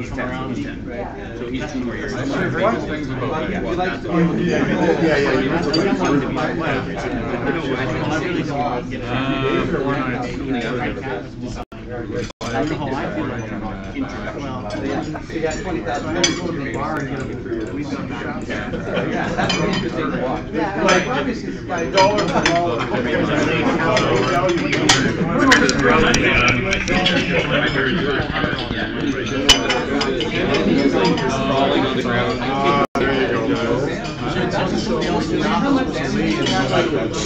guys from around. So he's 2 more years. I've heard one things about that. I don't know how I feel like that. Well, you got 20,000. I have to go to the bar and get a we've done that. Yeah, that's interesting to watch. Like, obviously, $5 Falling on the ground. There you go.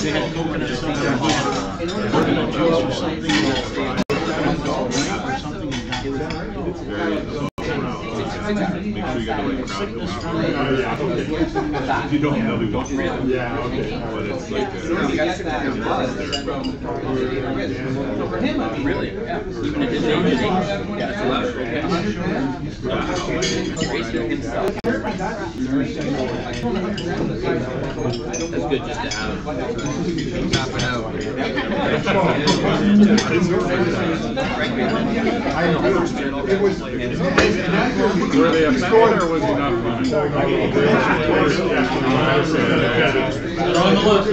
They had coconut something juice or something. Make sure you get the right crowd. If you don't know, we don't. Yeah, okay. But it's like For him, I mean, really, yeah. Even at his age, yeah, it's allowed. Racing himself. That's good just to have. Top it out. I know. It was. Were they upset or was he not funny? They're on the list.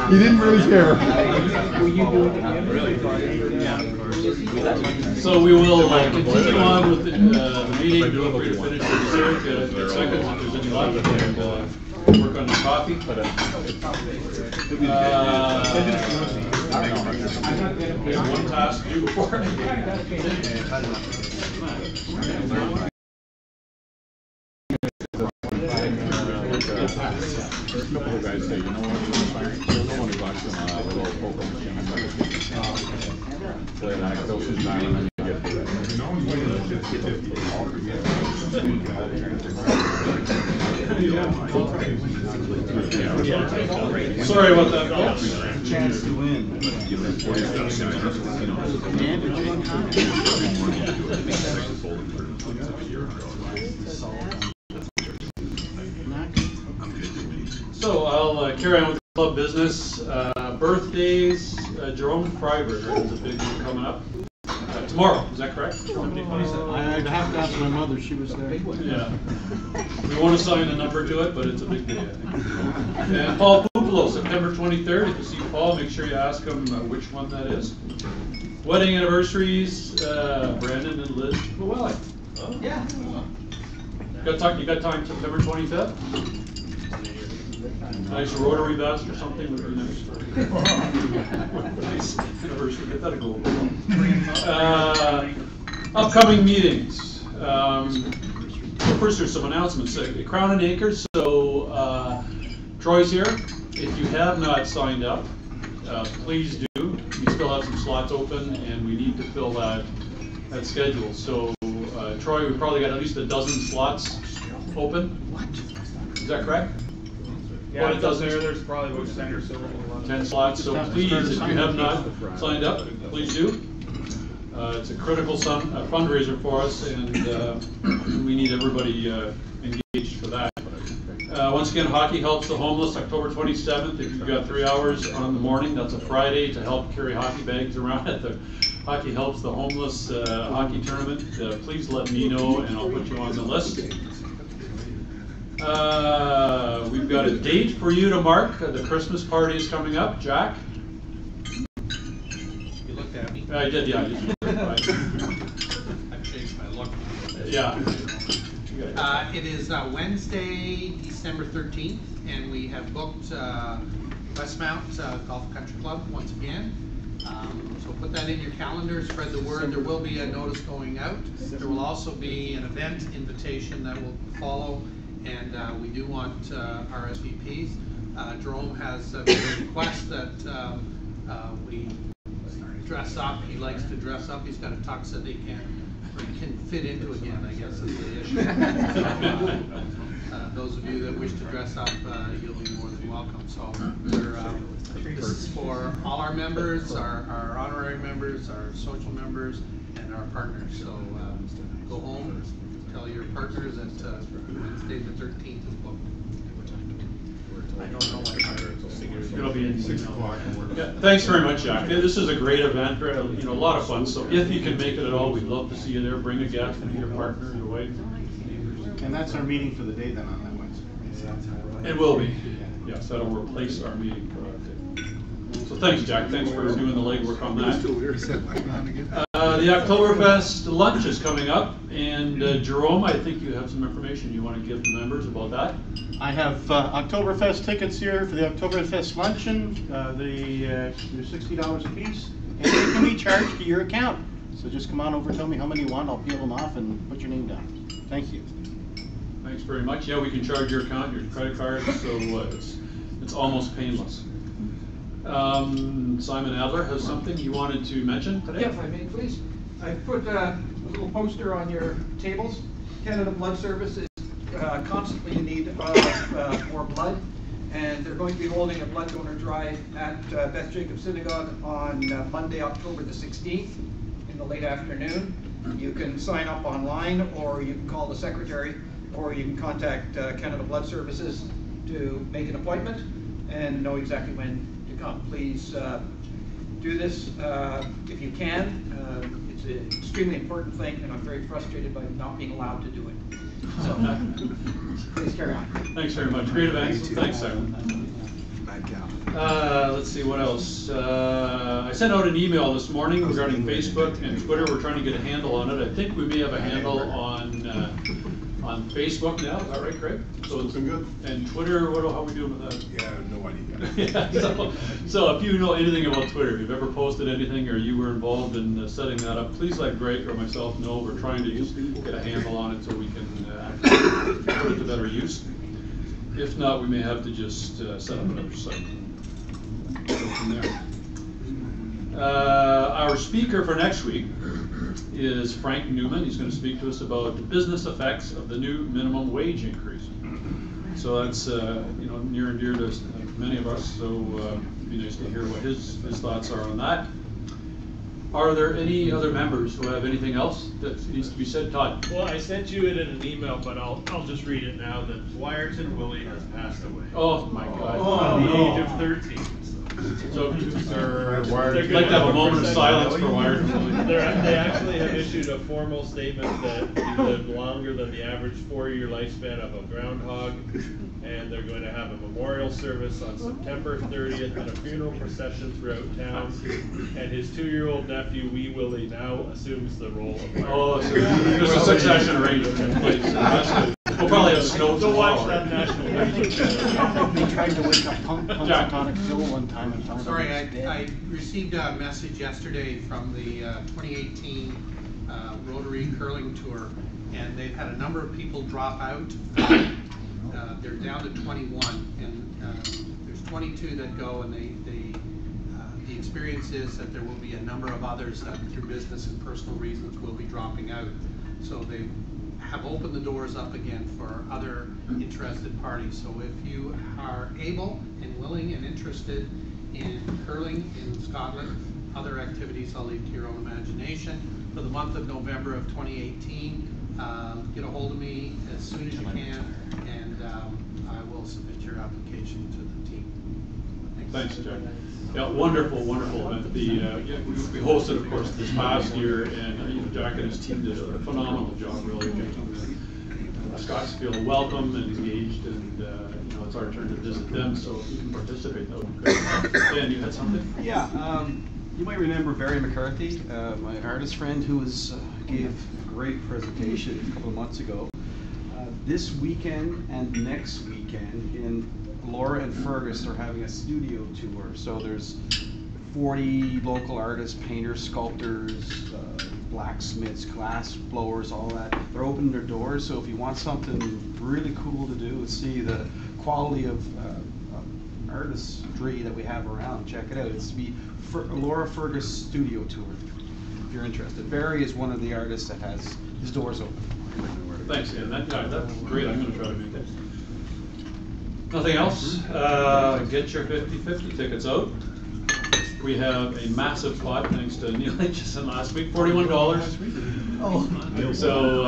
He didn't really care. So we will continue on with the meeting. Feel free to finish your dessert, 10 seconds if there's any left, and work on your coffee. One task to do before. A couple of guys say, you know what, no one who buys them a little poker machine. Play that, they'll sit down and then you get to that. Sorry about that, folks. Chance to win. So I'll carry on with the club business. Birthdays, Jerome Freiberger has a big one coming up. Tomorrow, is that correct? I'd have to ask my mother, she was there. Yeah. We won't assign a number to it, but it's a big day, I think. And Paul Pupolo, September 23rd. If you see Paul, make sure you ask him which one that is. Wedding anniversaries, Brandon and Liz Llewellyn. Oh. Yeah. You got time September 25th? Nice Rotary vest or something would be nice. Nice anniversary, get that a go. Upcoming meetings. First, there's some announcements. Crown and Acres. So Troy's here. If you have not signed up, please do. We still have some slots open, and we need to fill that schedule. So Troy, we've probably got at least a dozen slots open. What? Is that correct? Yeah, it does there's probably about 10 or so. 10 slots, so please, if you have not signed up, please do. It's a critical fundraiser for us, and we need everybody engaged for that. Once again, Hockey Helps the Homeless, October 27th. If you've got 3 hours on the morning, that's a Friday, to help carry hockey bags around at the Hockey Helps the Homeless hockey tournament. Please let me know, and I'll put you on the list. We've got a date for you to mark. The Christmas party is coming up. Jack? You looked at me. I did, yeah. I just I've changed my look. Yeah. It is Wednesday, December 13th, and we have booked Westmount Golf Country Club once again. So put that in your calendar, spread the word. There will be a notice going out. There will also be an event invitation that will follow, and we do want RSVPs. Jerome has made a request that we dress up. He likes to dress up. He's got a tux that he can fit into again, I guess is the issue. Those of you that wish to dress up, you'll be more than welcome. So this is for all our members, our honorary members, our social members, and our partners. So go home, tell your partners that Wednesday the 13th is booked. It'll be in 6 o'clock. Yeah, thanks very much, Jack. This is a great event, you know, a lot of fun. So if you can make it at all, we'd love to see you there. Bring a guest, your partner, your wife. And that's our meeting for the day then on that Wednesday. It will be. Yes, that'll replace our meeting for that day. So thanks, Jack. Thanks for doing the legwork on that. The Oktoberfest lunch is coming up, and Jerome, I think you have some information you want to give the members about that. I have Oktoberfest tickets here for the Oktoberfest luncheon. They're $60 a piece, and they can be charged to your account. So just come on over, tell me how many you want, I'll peel them off and put your name down. Thank you. Thanks very much. Yeah, we can charge your account, your credit card, so it's almost painless. Simon Adler has something you wanted to mention today? Yeah, if I may, please. I put a little poster on your tables. Canada Blood Services constantly in need of more blood, and they're going to be holding a blood donor drive at Beth Jacob Synagogue on Monday, October the 16th in the late afternoon. You can sign up online, or you can call the secretary, or you can contact Canada Blood Services to make an appointment and know exactly when to come. Please do this if you can. It's an extremely important thing, and I'm very frustrated by not being allowed to do it. So, please carry on. Thanks very much. Great event. Thanks, Simon. Let's see what else. I sent out an email this morning regarding Facebook and Twitter. We're trying to get a handle on it. I think we may have a handle on Facebook now. Is that right, Craig? So it's been good. And Twitter, how are we doing with that? Yeah, no idea. Yeah, so if you know anything about Twitter, if you've ever posted anything or you were involved in setting that up, please let Greg or myself know. We're trying to just get a handle on it so we can actually put it to better use. If not, we may have to just set up another site and go from there. Our speaker for next week is Frank Newman. He's going to speak to us about the business effects of the new minimum wage increase. So that's you know, near and dear to many of us. So it'd be nice to hear what his thoughts are on that. Are there any other members who have anything else that needs to be said? Todd? Well, I sent you it in an email, but I'll just read it now. That Wyerton Willie has passed away. Oh my God! At the age of 13. So I'd like to have a moment of silence for Wyerton. They actually have issued a formal statement that he lived longer than the average 4-year lifespan of a groundhog, and they're going to have a memorial service on September 30th and a funeral procession throughout town. And his 2-year-old nephew, Wee Willie, now assumes the role of Wyerton. Oh, so there's a succession arrangement in place. That's good. We'll probably have snow to watch tomorrow. that national They tried to wake up Punxsutawney Phil one time and found Sorry, out he was I dead. received a message yesterday from the 2018 Rotary curling tour, and they've had a number of people drop out. They're down to 21, and there's 22 that go, and the experience is that there will be a number of others that through business and personal reasons will be dropping out. So they have opened the doors up again for other interested parties. So if you are able and willing and interested in curling in Scotland, other activities I'll leave to your own imagination. For the month of November of 2018, get a hold of me as soon as you can, and I will submit your application to the team. Thanks, Jack. Yeah, wonderful, wonderful event. We hosted, of course, this past year, and you know, Jack and his team did a phenomenal job, really making the Scots feel welcome and engaged, and you know, it's our turn to visit them. So if you can participate, that would be great. Dan, you had something? Yeah, you might remember Barry McCarthy, my artist friend, who gave a great presentation a couple of months ago. This weekend and next weekend, Elora and Fergus are having a studio tour. So there's 40 local artists, painters, sculptors, blacksmiths, glass blowers, all that. They're opening their doors. So if you want something really cool to do and see the quality of artistry that we have around, check it out. It's the Elora Fergus studio tour, if you're interested. Barry is one of the artists that has his doors open. Thanks, Dan. That's great. I'm going to try to make that. Nothing else? Get your 50/50 tickets out. We have a massive spot, thanks to Neil Aitchison last week, $41. So,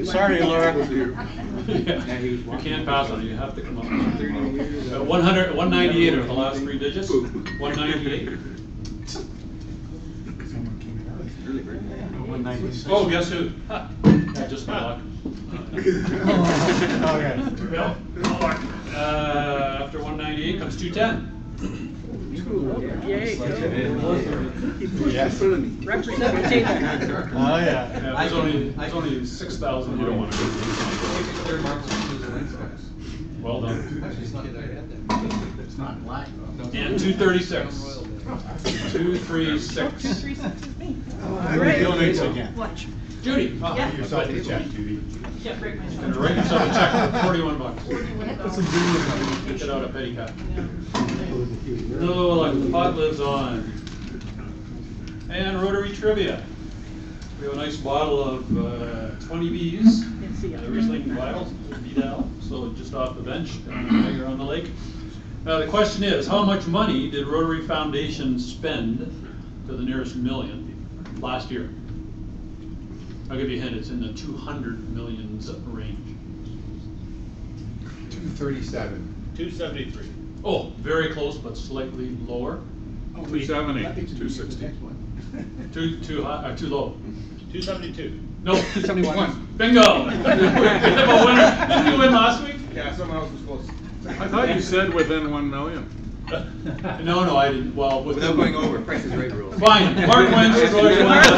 Sorry, Elora. yeah, you can't pass on it, you have to come up. 198 are the last three digits, 198. Oh, guess who? Ha. Just my luck. Bill? After 198 comes 210. Yay. Yes. Representation. Oh, yeah. There's only 6,000 you don't want to go. Well done. It's not black. And 236. 236. 236 is me. Donates again. Watch. Judy. Yeah. Yourself a check, Judy. Can't break myself. Gonna write yourself a check for $41. $41. Get it out of petty cash. No, like the pot lives on. And Rotary trivia. We have a nice bottle of 20 Bs. Riesling Vidal, so just off the bench, here on the lake. The question is, how much money did Rotary Foundation spend to the nearest million last year? I'll give you a hint, it's in the 200 millions range. 237. 273. Oh, very close, but slightly lower. 270. 260. Too low. 272. No, 271. Bingo! We have a winner. Didn't you win last week? Yeah, someone else was close. I thought you said within 1 million. No, I didn't. Well, Without going over, Price is Right rules. Fine. Mark wins. Roy wins.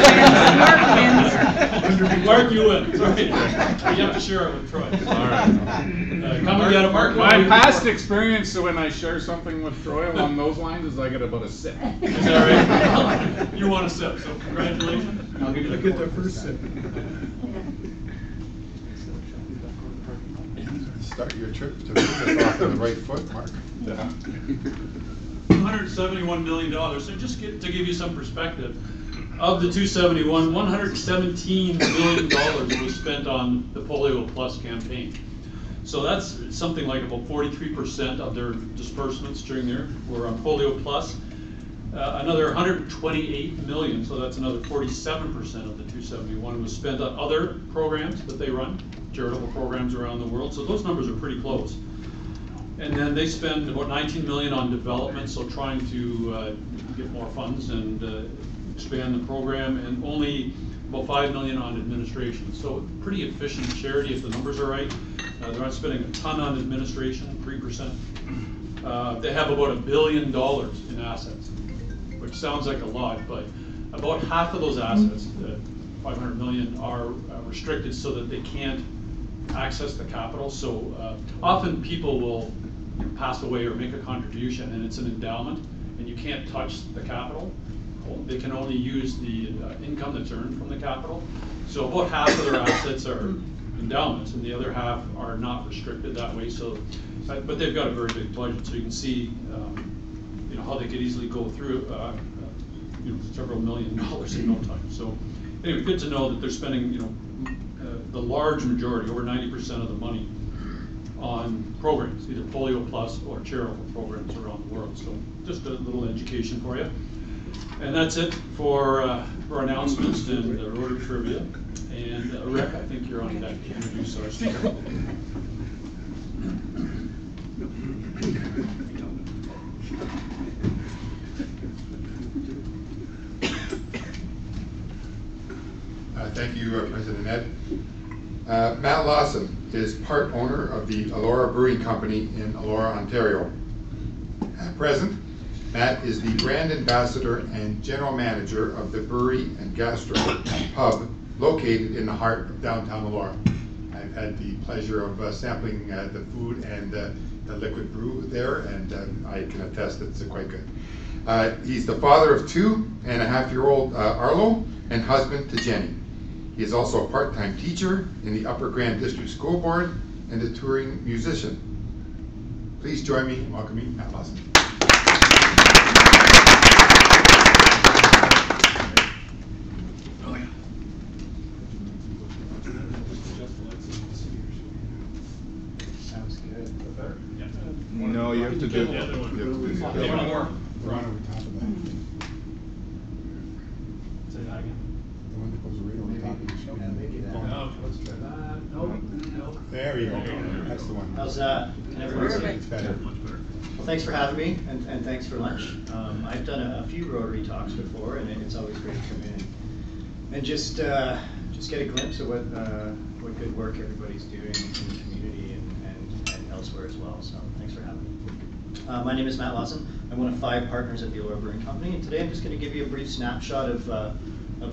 Mark, you win. Sorry. You have to share it with Troy. All right. Come and get it, Mark. My past experience when I share something with Troy along those lines is I get about a sip. Is that right? You want a sip, so congratulations. I'll give you the Get their first sip. Start your trip to visit off on the right foot, Mark. Yeah. $171 million. So just to give you some perspective, of the 271, $117 million was spent on the Polio Plus campaign. So that's something like about 43% of their disbursements during there were on Polio Plus. Another 128 million, so that's another 47% of the 271 was spent on other programs that they run, charitable programs around the world. So those numbers are pretty close. And then they spend about 19 million on development, so trying to get more funds and expand the program, and only about 5 million on administration. So pretty efficient charity if the numbers are right. They're not spending a ton on administration, 3%. They have about $1 billion in assets, which sounds like a lot, but about half of those assets, 500 million, are restricted so that they can't access the capital. So often people will pass away or make a contribution and it's an endowment and you can't touch the capital. They can only use the income that's earned from the capital. So about half of their assets are endowments and the other half are not restricted that way. So, but they've got a very big budget, so you can see you know, how they could easily go through you know, several $1 million in no time. So anyway, good to know that they're spending, you know, the large majority, over 90% of the money, on programs, either Polio Plus or charitable programs around the world. So just a little education for you. And that's it for announcements and Rotary trivia. And Rick, I think you're on deck to introduce our speaker. Thank you, President Ed. Matt Lawson is part owner of the Elora Brewing Company in Elora, Ontario. At present, Matt is the brand ambassador and general manager of the brewery and gastro pub located in the heart of downtown Elora. I've had the pleasure of sampling the food and the liquid brew there, and I can attest it's quite good. He's the father of 2.5-year-old Arlo and husband to Jenny. He is also a part-time teacher in the Upper Grand District School Board and a touring musician. Please join me in welcoming Matt Lawson. No, you have to do The other one. the other one. We're on over top of that. Say that again. The one that goes right over top of the screen. No, There we go. That's the one. How's that? Can everyone see? It's better. Well, thanks for having me, and thanks for lunch. I've done a few Rotary talks before, and it's always great to come in and just get a glimpse of what good work everybody's doing in the community and elsewhere as well. So thanks for having me. My name is Matt Lawson. I'm one of 5 partners at the Elora Brewing Company, and today I'm just going to give you a brief snapshot of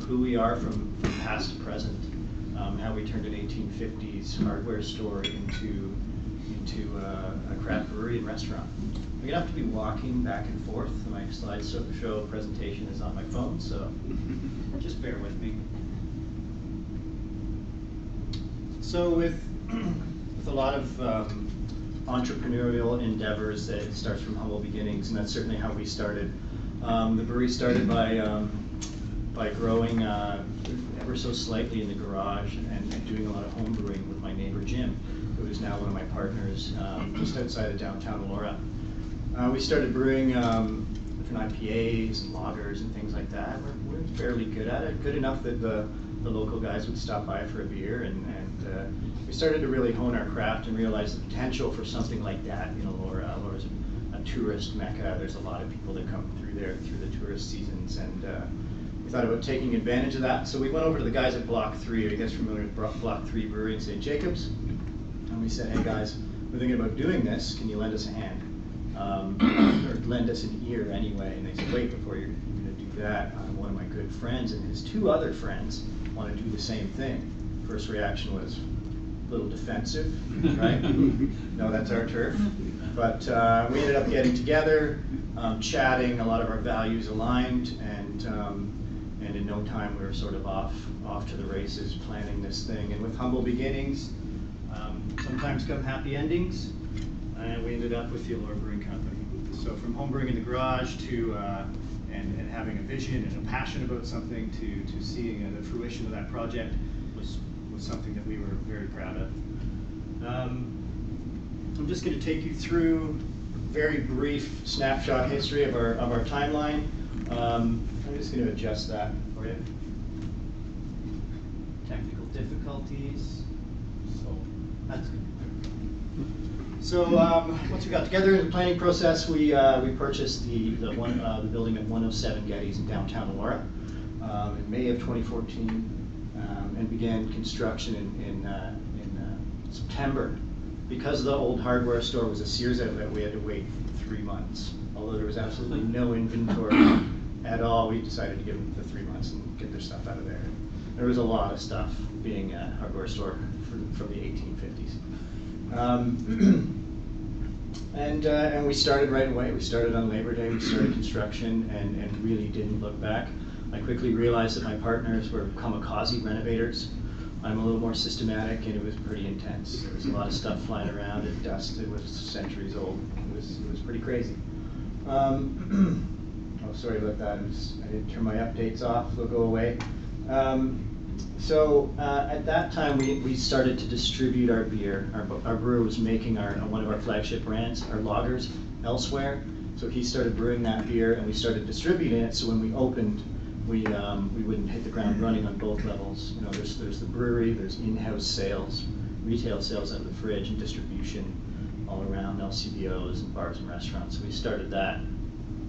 who we are from past to present. How we turned an 1850s hardware store into a craft brewery and restaurant. I'm gonna have to be walking back and forth. My slideshow presentation is on my phone, so just bear with me. So with a lot of entrepreneurial endeavors, it starts from humble beginnings, and that's certainly how we started. The brewery started by growing ever so slightly in the garage and doing a lot of home brewing with my neighbor Jim, who is now one of my partners just outside of downtown Elora. We started brewing different IPAs and lagers and things like that. We're fairly good at it, good enough that the local guys would stop by for a beer, and we started to really hone our craft and realize the potential for something like that in Elora. Elora's a tourist mecca. There's a lot of people that come through there through the tourist seasons, and we thought about taking advantage of that. So we went over to the guys at Block 3. Are you guys familiar with Block 3 Brewery in St. Jacobs? And we said, hey guys, we're thinking about doing this. Can you lend us a hand? Or lend us an ear anyway. And they said, wait, before you're going to do that, one of my good friends and his 2 other friends want to do the same thing. First reaction was a little defensive, right? No, that's our turf. But we ended up getting together, chatting, a lot of our values aligned, and in no time we were sort of off to the races planning this thing. And with humble beginnings, sometimes come happy endings, and we ended up with the Elora Brewing Company. So from home brewing in the garage to and having a vision and a passion about something to seeing the fruition of that project was something that we were very proud of. I'm just going to take you through a very brief snapshot history of our timeline. I'm just going to adjust that for you. Technical difficulties. So that's good. So once we got together in the planning process, we purchased the building at 107 Geddes in downtown Elora in May of 2014, and began construction in September. Because the old hardware store was a Sears outlet, we had to wait 3 months. Although there was absolutely no inventory at all, we decided to give them the 3 months and get their stuff out of there. There was a lot of stuff being a hardware store from the 1850s. And we started right away. We started on Labor Day, we started construction, and really didn't look back. I quickly realized that my partners were kamikaze renovators. I'm a little more systematic, and it was pretty intense. There was a lot of stuff flying around, and dust that was centuries old. It was pretty crazy. Oh, sorry about that. I didn't turn my updates off. They'll go away. So at that time, we started to distribute our beer. Our brewer was making one of our flagship brands, our lagers, elsewhere. So he started brewing that beer, and we started distributing it. So when we opened, we wouldn't hit the ground running on both levels. You know, there's the brewery, there's in-house sales, retail sales out of the fridge, and distribution all around LCBOs and bars and restaurants. So we started that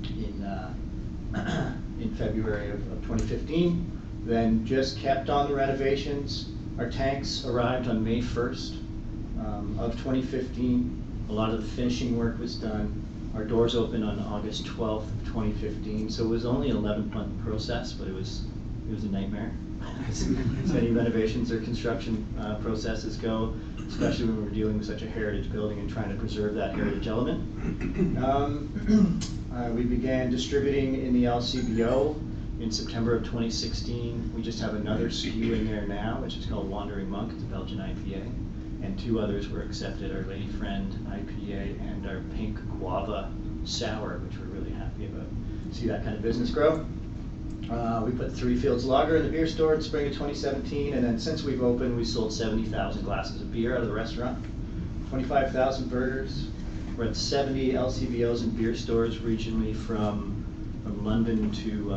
in February of 2015. Then just kept on the renovations. Our tanks arrived on May 1st of 2015. A lot of the finishing work was done. Our doors opened on August 12th of 2015. So it was only an 11-month process, but it was a nightmare. As any renovations or construction processes go, especially when we're dealing with such a heritage building and trying to preserve that heritage element. We began distributing in the LCBO in September of 2016. We just have another SKU in there now, which is called Wandering Monk. It's a Belgian IPA. And 2 others were accepted, our Lady Friend IPA and our Pink Guava Sour, which we're really happy about. See that kind of business grow. We put 3 Fields Lager in the beer store in spring of 2017, and then since we've opened, we sold 70,000 glasses of beer out of the restaurant, 25,000 burgers. We're at 70 LCBOs and beer stores regionally from from London to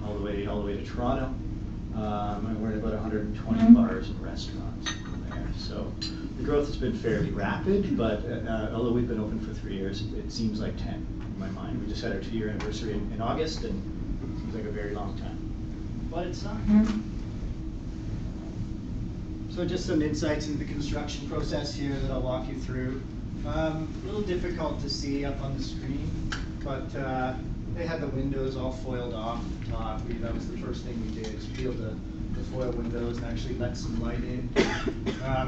all the way to Toronto. And we're in about 120 bars and restaurants there. So the growth has been fairly rapid, but although we've been open for 3 years, it seems like 10 in my mind. We just had our 2-year anniversary in August, and it seems like a very long time. But it's not. So just some insights into the construction process here that I'll walk you through. A little difficult to see up on the screen, but they had the windows all foiled off the top. That was the first thing we did, is peel the foil windows and actually let some light in.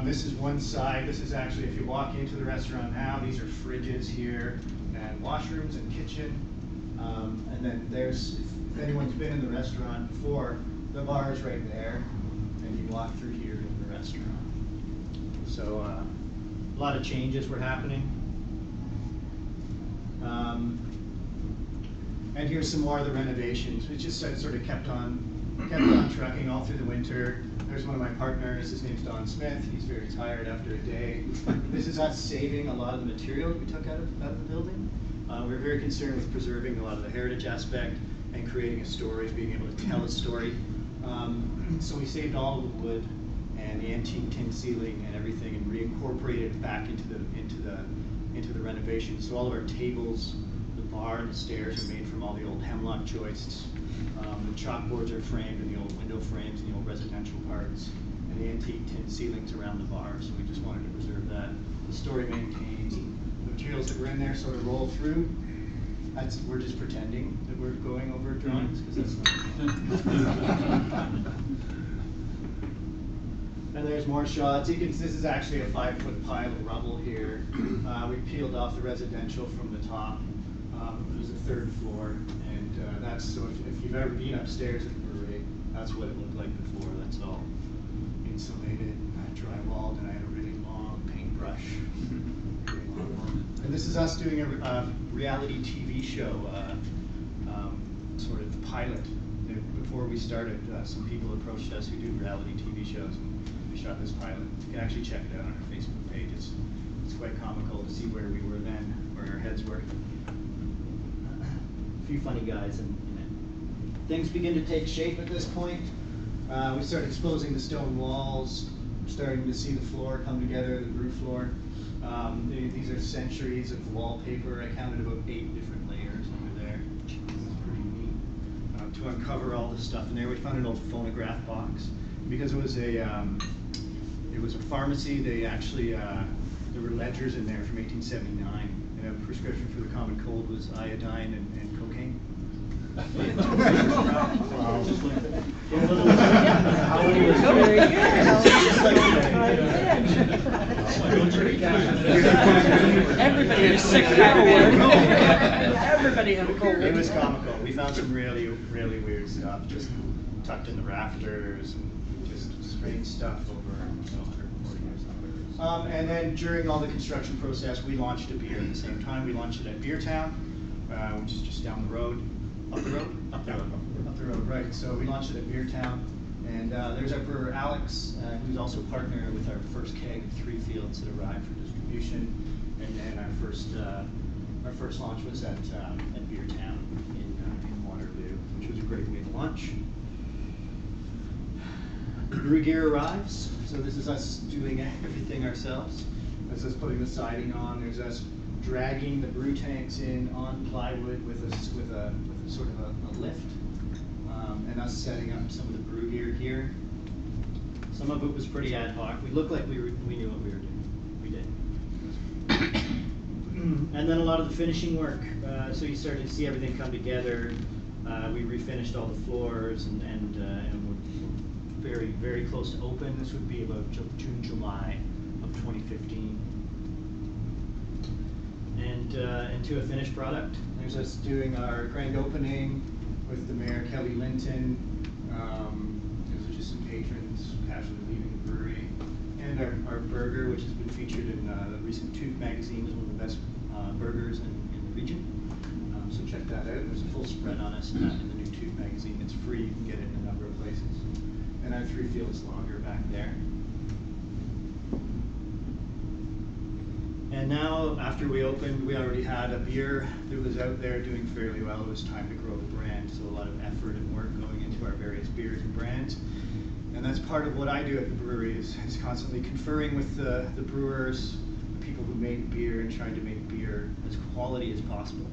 This is one side. This is actually, if you walk into the restaurant now, these are fridges here and washrooms and kitchen. And then there's, if anyone's been in the restaurant before, the bar is right there, and you walk through here in the restaurant. So a lot of changes were happening. And here's some more of the renovations. It just sort of kept on trucking all through the winter. There's one of my partners, his name's Don Smith. He's very tired after a day. This is us saving a lot of the material that we took out of the building. We're very concerned with preserving a lot of the heritage aspect and creating a story, being able to tell a story. So we saved all of the wood and the antique tin ceiling and everything, and reincorporated it back into the renovation. So all of our tables, the bar, and the stairs are made from all the old hemlock joists. The chalkboards are framed in the old window frames and the old residential parts, and the antique tin ceilings around the bar. So we just wanted to preserve that. The story maintains. The materials that were in there sort of roll through. We're just pretending that we're going over drawings, because that's not. And there's more shots. This is actually a 5-foot pile of rubble here. We peeled off the residential from the top. It was the 3rd floor, and that's, so if you've ever been upstairs at the brewery, that's what it looked like before. That's all insulated, drywalled, and I had a really long paintbrush. And this is us doing a reality TV show, sort of pilot. Before we started, some people approached us who do reality TV shows, and we shot this pilot. You can actually check it out on our Facebook page. It's quite comical to see where we were then, where our heads were. A few funny guys in it. Things begin to take shape at this point. We start exposing the stone walls, starting to see the floor come together, the roof floor. These are centuries of wallpaper. I counted about 8 different layers under there. It's pretty neat. To uncover all the stuff in there, we found an old phonograph box. Because it was a pharmacy, they actually, there were ledgers in there from 1879. And a prescription for the common cold was iodine and cocaine. Everybody was sick that word. Everybody had a cold. It was comical. We found some really, really weird stuff just tucked in the rafters, and just strange stuff over 140 years. And then during all the construction process, we launched a beer at the same time. We launched it at Beer Town, which is just down the road. Up the road? Up the road. Up the road, right. So we launched it at Beer Town. And there's our brewer, Alex, who's also partner with our first keg of 3 fields that arrived for distribution. And then our first launch was at Beer Town in Waterloo, which was a great way to launch. The brew gear arrives. So this is us doing everything ourselves. This is putting the siding on. There's us dragging the brew tanks in on plywood with a sort of a lift, and us setting up some of the brew gear here. Some of it was pretty ad hoc. We looked like we knew what we were doing. We did. And then a lot of the finishing work. So you started to see everything come together. We refinished all the floors, and we're very, very close to open. This would be about June, July of 2015. And to a finished product. There's us doing our grand opening with the mayor, Kelly Linton. Those are just some patrons casually leaving the brewery. And our burger, which has been featured in the recent Tooth magazine as one of the best burgers in the region. So check that out. There's a full spread on us in the new Tooth magazine. It's free. You can get it in a number of places. And our 3 fields lager back there. And now, after we opened, we already had a beer that was out there doing fairly well. It was time to grow the brand, so a lot of effort and work going into our various beers and brands. And that's part of what I do at the brewery, is constantly conferring with the brewers, the people who make beer, and trying to make beer as quality as possible,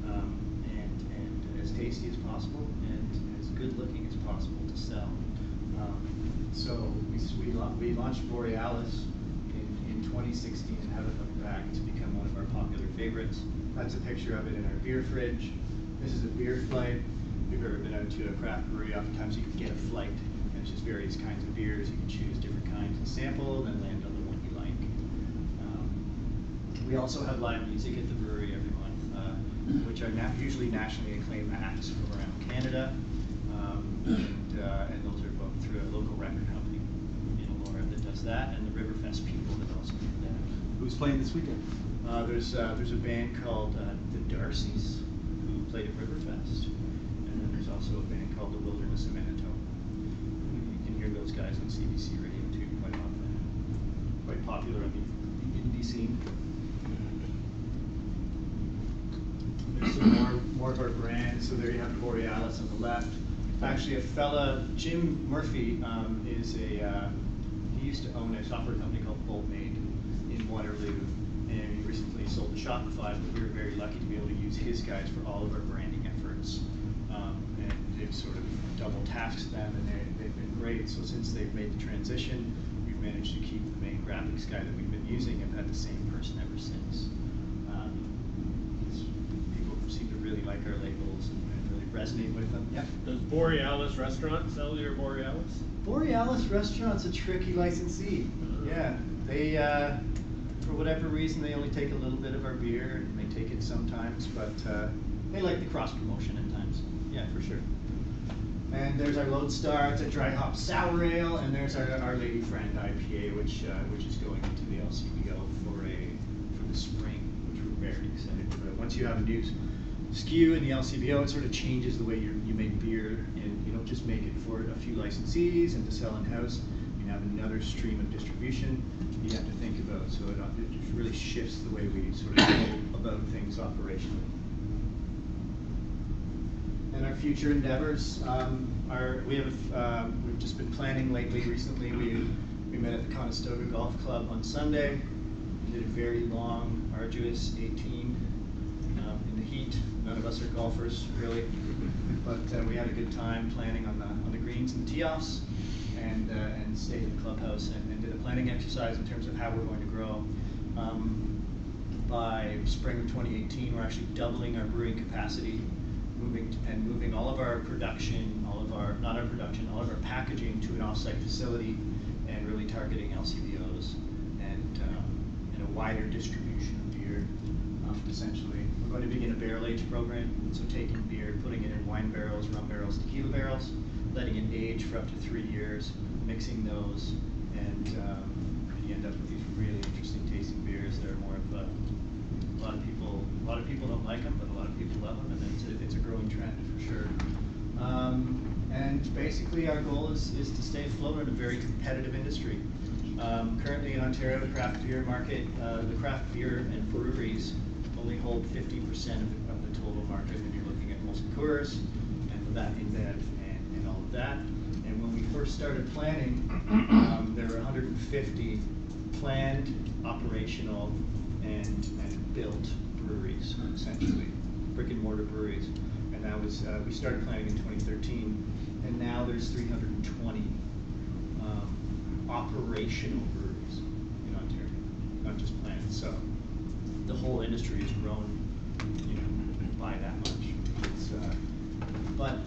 and as tasty as possible, and as good looking as possible to sell. So we launched Borealis in 2016 and haven't looked back. It's become one of our popular favorites. That's a picture of it in our beer fridge. This is a beer flight. If you've ever been out to a craft brewery, oftentimes you can get a flight. And it's just various kinds of beers. You can choose different kinds and sample, then land on the one you like. We also have live music at the brewery every month, which are usually nationally acclaimed acts from around Canada. And those are both through a local record company in Elora that does that, and the Riverfest people that also do that. Who's playing this weekend? There's a band called the Darcys, who played at Riverfest, and then there's also a band called the Wilderness of Manitoba. You can hear those guys on CBC radio too quite often. Quite popular on the indie scene. There's some more of our brands. So there you have Borealis on the left. Actually, a fella, Jim Murphy, he used to own a software company called Boltmade in Waterloo, and he recently sold to Shopify, but we were very lucky to be able to use his guys for all of our branding efforts. And they've sort of double tasked them, and they've been great. So since they've made the transition, we've managed to keep the main graphics guy that we've been using and had the same person ever since. People seem to really like our labels and really resonate with them. Yep. Does Borealis Restaurant sell your Borealis? Borealis Restaurant's a tricky licensee. Yeah, they, for whatever reason, they only take a little bit of our beer, and they take it sometimes, but they like the cross promotion at times. Yeah, for sure. And there's our Lodestar, it's a dry hop sour ale, and there's our Lady Friend IPA, which is going into the LCBO for the spring, which we're very excited about. Once you have a new SKU in the LCBO, it sort of changes the way you make beer, and you don't just make it for a few licensees and to sell in-house. You have another stream of distribution you have to think about, so it just really shifts the way we sort of go about things operationally. And our future endeavors we've just been planning recently. We met at the Conestoga Golf Club on Sunday. We did a very long, arduous 18 in the heat. None of us are golfers, really, but we had a good time planning on the greens and the tee-offs, and stayed in the clubhouse and did a planning exercise in terms of how we're going to grow. By spring of 2018, we're actually doubling our brewing capacity, moving all of our production, all of our packaging to an off-site facility, and really targeting LCBOs and a wider distribution of beer. Essentially, we're going to begin a barrel age program, so taking beer, putting it in wine barrels, rum barrels, tequila barrels, letting it age for up to 3 years, mixing those, and you end up with these really interesting tasting beers that are more of a lot of people don't like them, but a lot of people love them, and it's a growing trend for sure. And basically, our goal is to stay afloat in a very competitive industry. Currently in Ontario, the craft beer market, the craft beer and breweries only hold 50% of the total market when you're looking at Molson Coors and that InBev and all of that. And when we first started planning, there were 150 planned, operational, and built breweries, essentially, brick and mortar breweries. And that was, we started planning in 2013, and now there's 320 operational breweries in Ontario, not just planned. So the whole industry has grown, by that much. But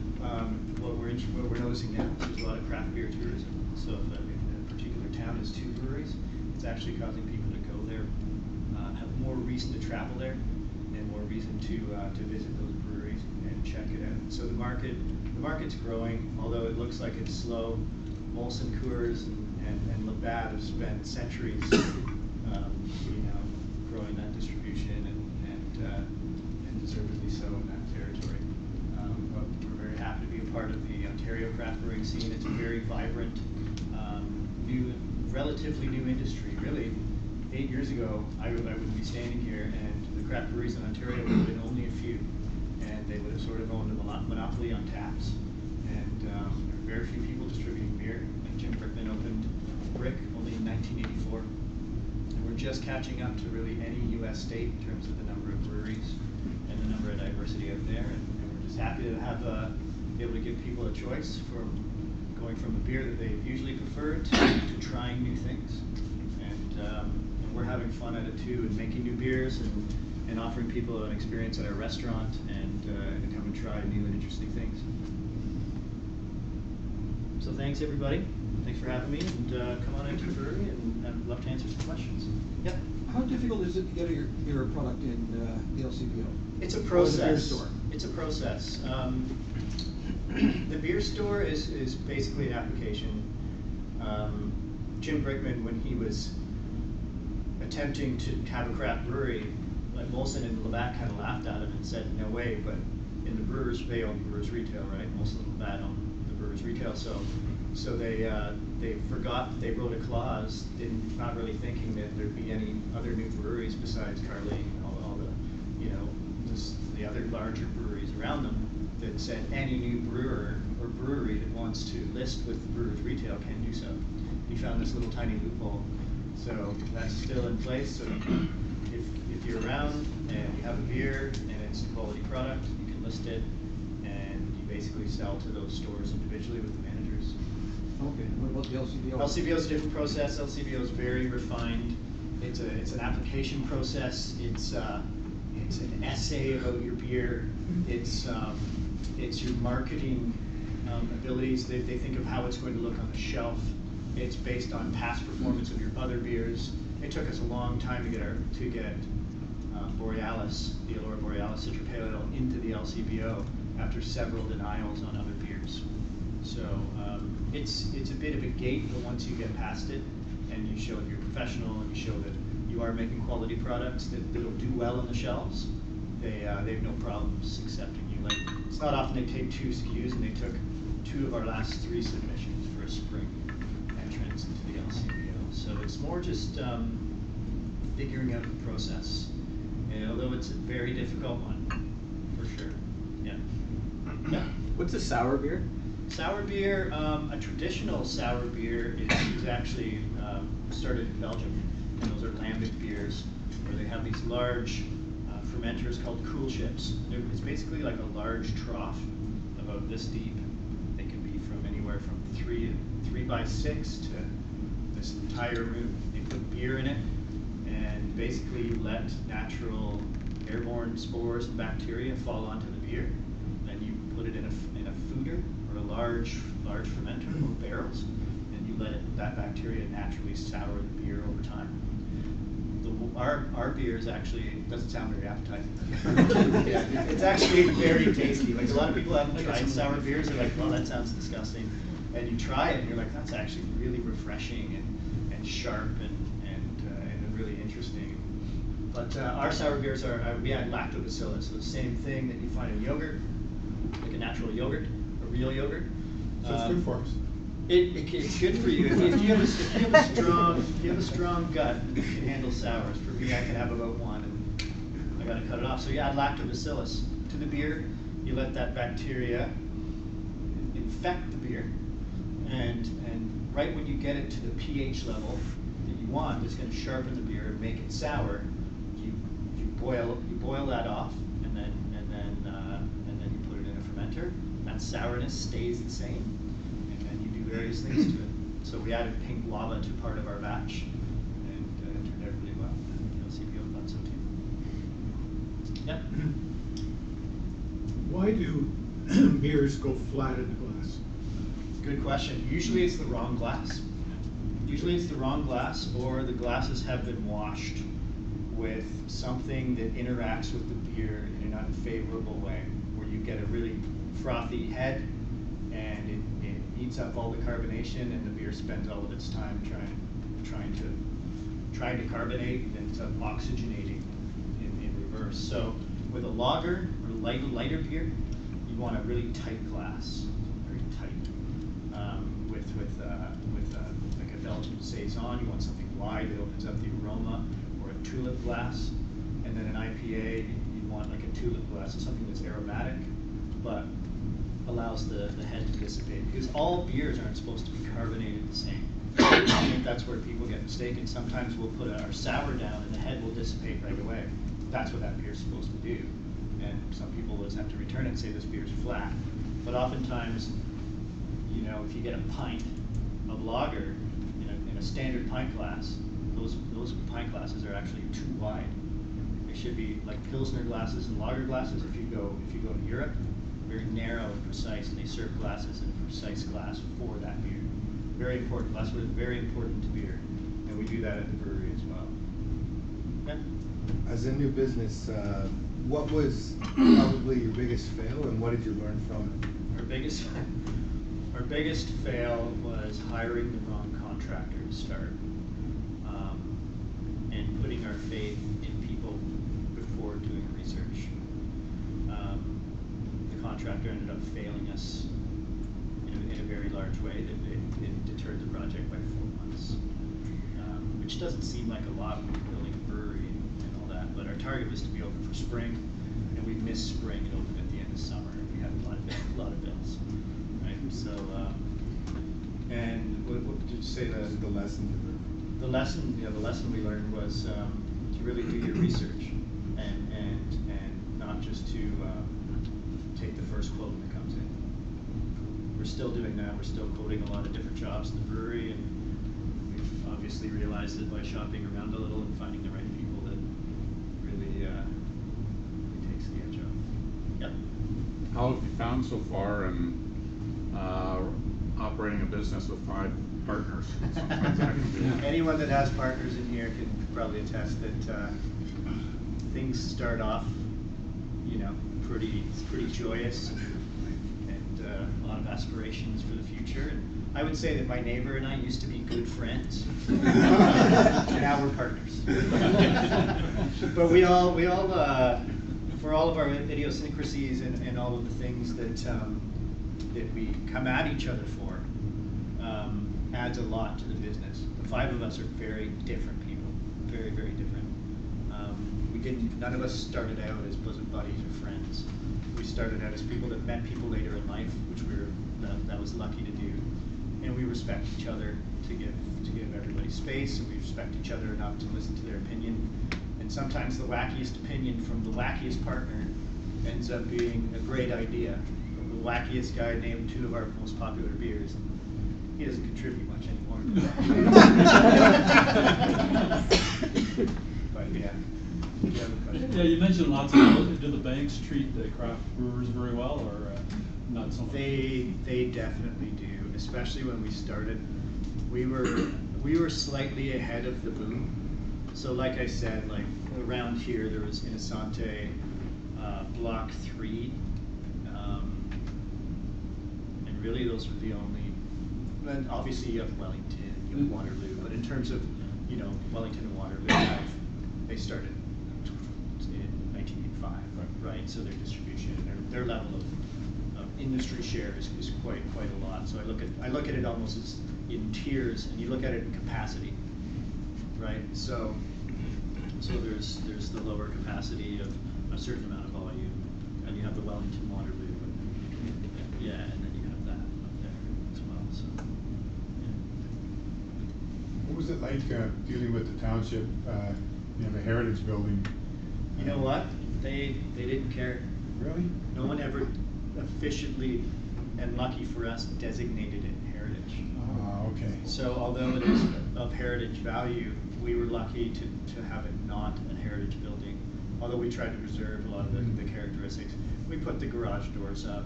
what we're noticing now is there's a lot of craft beer tourism. So if a particular town has 2 breweries, it's actually causing people to go there, have more reason to travel there, and more reason to visit those breweries and check it out. So the market's growing, although it looks like it's slow. Molson Coors and Labatt have spent centuries, growing that distribution and deservedly so in that territory. But we're very happy to be a part of the Ontario craft brewing scene. It's a very vibrant, relatively new industry. Really, 8 years ago, I wouldn't be standing here, and the craft breweries in Ontario would have been only a few, and they would have sort of owned a monopoly on taps. And there were very few people distributing beer. Like Jim Brickman opened Brick only in 1984. And we're just catching up to really any U.S. state in terms of the number of breweries and the number of diversity out there. And we're just happy to have be able to give people a choice from going from a beer that they usually prefer to trying new things. And we're having fun at it too, and making new beers and offering people an experience at our restaurant and come and try new and interesting things. So thanks everybody. Thanks for having me, and come on into the brewery, and I'd love to answer some questions. Yep. How difficult is it to get your product in the LCBO? It's a Or process. the beer store? It's a process. The beer store is basically an application. Jim Brickman, when he was attempting to have a craft brewery, like Molson and Labatt kind of laughed at him and said, "No way!" But in the brewers, they own brewers retail, right? Molson and Labatt own the brewers retail, so they forgot. They wrote a clause, not really thinking that there'd be any other new breweries besides Carly and all the the other larger breweries around them, that said any new brewer or brewery that wants to list with the brewers retail can do so. He found this little tiny loophole, so that's still in place. So if you're around and you have a beer and it's a quality product, you can list it, and you basically sell to those stores individually with the managers. Okay, what about the LCBO? LCBO is a different process. LCBO is very refined. It's an application process. It's an essay about your beer. It's your marketing abilities. They think of how it's going to look on the shelf. It's based on past performance of your other beers. It took us a long time to get Borealis, the Elora Borealis Citra Pale Ale, into the LCBO after several denials on other beers. So it's a bit of a gate, but once you get past it and you show that you're professional and you show that you are making quality products that'll do well on the shelves, they have no problems accepting you. Like, it's not often they take 2 SKUs, and they took 2 of our last 3 submissions for a spring entrance into the LCBO. So it's more just figuring out the process, and although it's a very difficult one, for sure. Yeah. Yeah. What's a sour beer? Sour beer, a traditional sour beer is actually started in Belgium, and those are lambic beers, where they have these large fermenters called cool ships. It's basically like a large trough about this deep. They can be from anywhere from 3 by 6 to this entire room. They put beer in it, and basically you let natural airborne spores and bacteria fall onto the beer. Then you put it in a foeder, or a large fermenter, or barrels, and you let that bacteria naturally sour the beer over time. Our beer is actually, it doesn't sound very appetizing. It's actually very tasty. Like, a lot of people haven't tried sour beers, they're like, "Well, that sounds disgusting." And you try it and you're like, "That's actually really refreshing and sharp and really interesting." But our sour beers we add lactobacillus, so the same thing that you find in yogurt, like a natural yogurt, a real yogurt. So it's good for us. It's good for you. If you have a strong gut, you can handle sours. For me, I can have about 1, and I got to cut it off. So you add lactobacillus to the beer. You let that bacteria infect the beer, and right when you get it to the pH level that you want, it's going to sharpen the beer and make it sour. You boil that off, and then you put it in a fermenter. That sourness stays the same. Various things to it. So we added pink lava to part of our batch, and it turned out really well. And LCBO thought so too. Yep. Why do beers go flat in the glass? Good question. Usually it's the wrong glass. Usually it's the wrong glass, or the glasses have been washed with something that interacts with the beer in an unfavorable way, where you get a really frothy head, and it eats up all the carbonation, and the beer spends all of its time trying to carbonate, and ends up oxygenating in reverse. So with a lager or lighter beer, you want a really tight glass, very tight, with like a Belgian Saison, you want something wide that opens up the aroma, or a tulip glass. And then an IPA, you want like a tulip glass, so something that's aromatic, but allows the head to dissipate. Because all beers aren't supposed to be carbonated the same. I think that's where people get mistaken. Sometimes we'll put our sour down and the head will dissipate right away. That's what that beer's supposed to do. And some people will just have to return it and say this beer's flat. But oftentimes, you know, if you get a pint of lager in a standard pint glass, those pint glasses are actually too wide. They should be like Pilsner glasses and lager glasses. If you go to Europe, very narrow and precise, and they serve glasses in a precise glass for that beer. Very important. Glassware is very important to beer, and we do that at the brewery as well. Okay. As a new business, what was probably your biggest fail, and what did you learn from it? Our biggest fail was hiring the wrong contractor to start, and putting our faith in people before doing research. The contractor ended up failing us in a very large way. That it deterred the project by 4 months, which doesn't seem like a lot when you're building a brewery and all that. But our target was to be open for spring, and we missed spring and opened at the end of summer. And we had a lot of bills, right? So, and what did you say? The lesson. The lesson, the lesson we learned was to really do your research, and not just to take the first quote that comes in. We're still doing that. We're still quoting a lot of different jobs in the brewery, and we've obviously realized that by shopping around a little and finding the right people, that really takes the edge off. Yep. How have you found so far in operating a business with 5 partners? Anyone that has partners in here can probably attest that things start off, pretty joyous and a lot of aspirations for the future. And I would say that my neighbor and I used to be good friends. Now we're partners. But we all, for all of our idiosyncrasies and all of the things that we come at each other for, adds a lot to the business. The 5 of us are very different people, very, very different. None of us started out as bosom buddies or friends. We started out as people that met people later in life, which that was lucky to do. And we respect each other to give everybody space, and we respect each other enough to listen to their opinion. And sometimes the wackiest opinion from the wackiest partner ends up being a great idea. The wackiest guy named 2 of our most popular beers. He doesn't contribute much anymore. But yeah. Yeah, you mentioned lots of, do the banks treat the craft brewers very well, or not so much? They definitely do, especially when we started. We were slightly ahead of the boom. So like I said, like around here there was Innocente, Block 3, and really those were the only. And obviously you have Wellington, you have Waterloo, but in terms of Wellington and Waterloo, they started in 1985, right? So their distribution, their level of industry share is quite a lot. So I look at it almost as in tiers, and you look at it in capacity, right? So there's the lower capacity of a certain amount of volume, and you have the Wellington Waterloo, yeah, and then you have that up there as well. So yeah. What was it like dealing with the township, the Heritage Building? You know what? They didn't care. Really? No one ever officially, and lucky for us, designated it heritage. Okay. So although it is of heritage value, we were lucky to have it not a heritage building. Although we tried to preserve a lot of the characteristics. We put the garage doors up,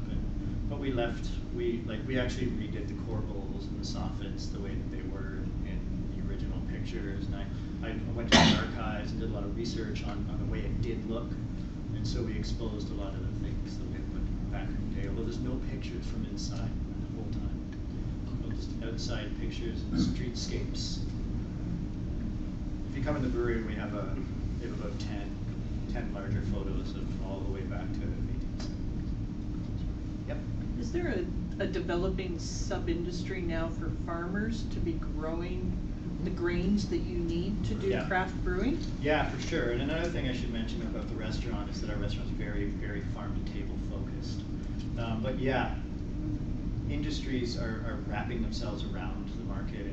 but we left. We actually redid the corbels and the soffits the way that they were in the original pictures. And I went to the archives and did a lot of research on the way it did look, and so we exposed a lot of the things that we had put back in the day. Although there's no pictures from inside the whole time, just outside pictures and streetscapes. If you come in the brewery, we have about 10 larger photos of all the way back to 1870. Yep. Is there a developing sub-industry now for farmers to be growing the grains that you need to do craft brewing? Yeah, for sure. And another thing I should mention about the restaurant is that our restaurant is very, very farm-to-table focused. But yeah, industries are wrapping themselves around the market,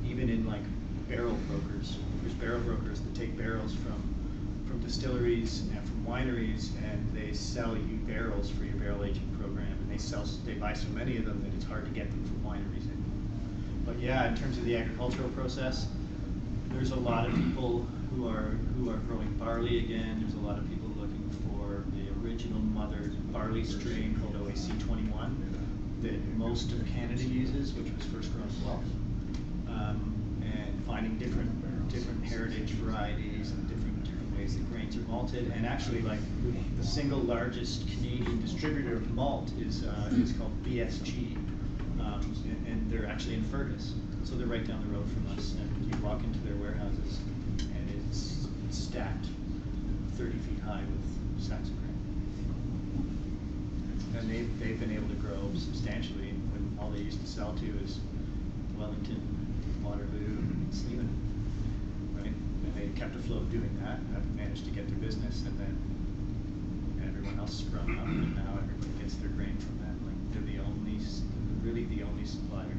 even in like barrel brokers. There's barrel brokers that take barrels from distilleries and from wineries, and they sell you barrels for your barrel aging program, and they buy so many of them that it's hard to get them from wineries anymore. But yeah, in terms of the agricultural process, there's a lot of people who are growing barley again. There's a lot of people looking for the original mother barley strain called OAC21 that most of Canada uses, which was first grown in Guelph, and finding different heritage varieties and different ways that grains are malted. And actually, like the single largest Canadian distributor of malt is called BSG, and they're actually in Fergus, so they're right down the road from us. And you walk into their warehouses, and it's stacked 30 feet high with sacks of grain. And they've been able to grow substantially when all they used to sell to is Wellington, Waterloo, and Sleeman, right? And they kept afloat doing that, and managed to get their business, and then everyone else sprung up, and now everybody gets their grain from them. Like they're really the only supplier.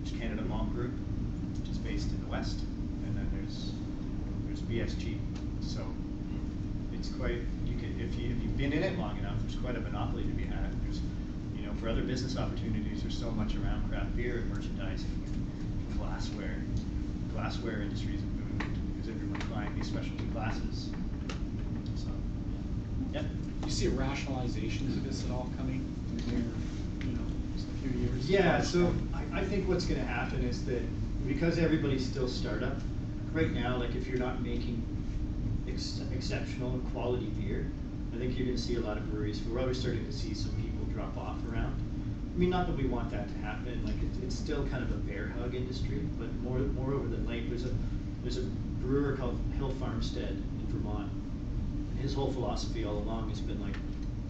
There's Canada Malt Group, which is based in the West, and then there's BSG. So it's quite, if you've been in it long enough, there's quite a monopoly to be had. There's, for other business opportunities, there's so much around craft beer and merchandise, glassware. Glassware industries have moved because everyone's buying these specialty glasses. So, yeah. Do you see a rationalization of this at all coming in here, a few years? Yeah, so I think what's going to happen is that because everybody's still startup, right now, like if you're not making exceptional quality beer, I think you're going to see a lot of breweries. We're already starting to see some people drop off around. I mean, not that we want that to happen. Like it's still kind of a bear hug industry, but moreover than like there's a brewer called Hill Farmstead in Vermont. His whole philosophy all along has been like,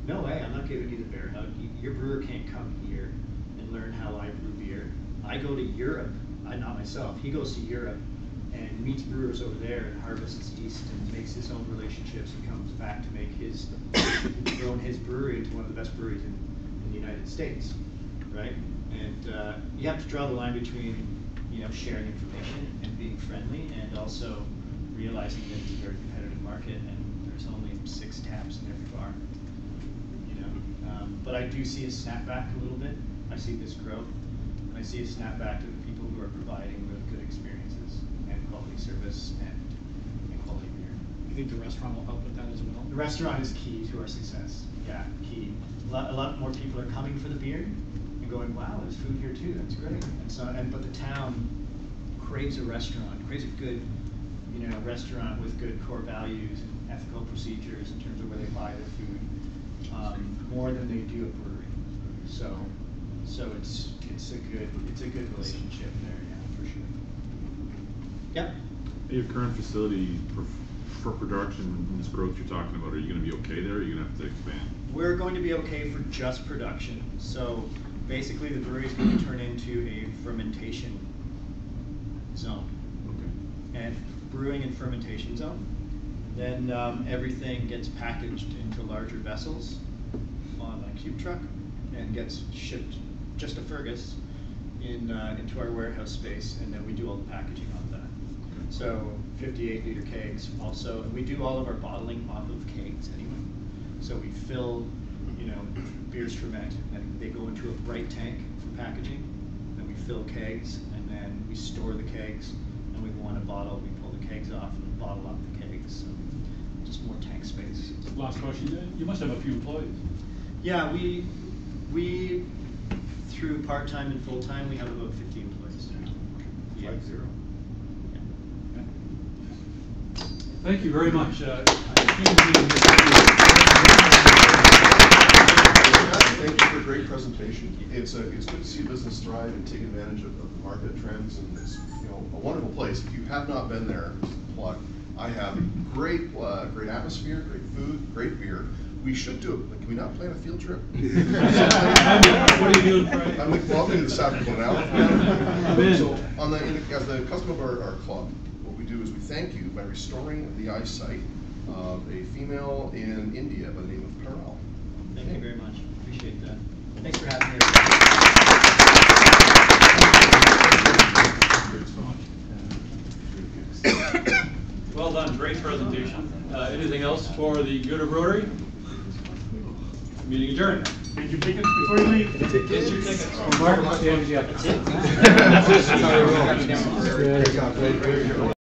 no way, I'm not giving you the bear hug. Your brewer can't come here and learn how I brew beer. I go to Europe. Not myself. He goes to Europe and meets brewers over there and harvests yeast and makes his own relationships and comes back to make grown his brewery into one of the best breweries in the United States, right? And you have to draw the line between, sharing information and being friendly, and also realizing that it's a very competitive market and there's only 6 taps in every bar, But I do see a snapback a little bit. I see this growth, and I see a snapback to the people who are providing really good experiences and quality service and quality beer. You think the restaurant will help with that as well? The restaurant is key to our success. Yeah, key. A lot more people are coming for the beer and going, wow, there's food here too. That's great. And so, but the town craves a restaurant, craves a good, restaurant with good core values and ethical procedures in terms of where they buy their food, more than they do a brewery. So it's a good relationship there, yeah, for sure. Yep. Your current facility for production and this growth you're talking about, are you going to be okay there, or are you going to have to expand? We're going to be okay for just production. So basically the brewery is going to turn into a fermentation zone. Okay. And brewing and fermentation zone. Then everything gets packaged into larger vessels on a cube truck and gets shipped just to Fergus into our warehouse space, and then we do all the packaging of that. Okay. So 58-liter kegs also, and we do all of our bottling off of kegs anyway. So we fill, beers ferment, and they go into a bright tank for packaging. Then we fill kegs, and then we store the kegs. And we want a bottle, we pull the kegs off and bottle up the kegs. So just more tank space. Last question, you must have a few employees. Yeah, we through part-time and full-time, we have about 50 employees now. Yeah. 50. Yeah. Thank you very much. Thank you for a great presentation. It's good to see business thrive and take advantage of the market trends, and it's a wonderful place. If you have not been there, plug. I have great atmosphere, great food, great beer. We should do it. Like, can we not plan a field trip? What are you doing Friday? I'm like, well, I'm going to the South Dakota now. So, as the custom of our club, what we do is we thank you by restoring the eyesight of a female in India by the name of Paral. Thank you very much. Appreciate that. Thanks for having me. Well done, great presentation. Anything else for the good of Rotary? Meeting adjourned. Get your tickets before you leave. Get your tickets. Mark, yeah. That's it.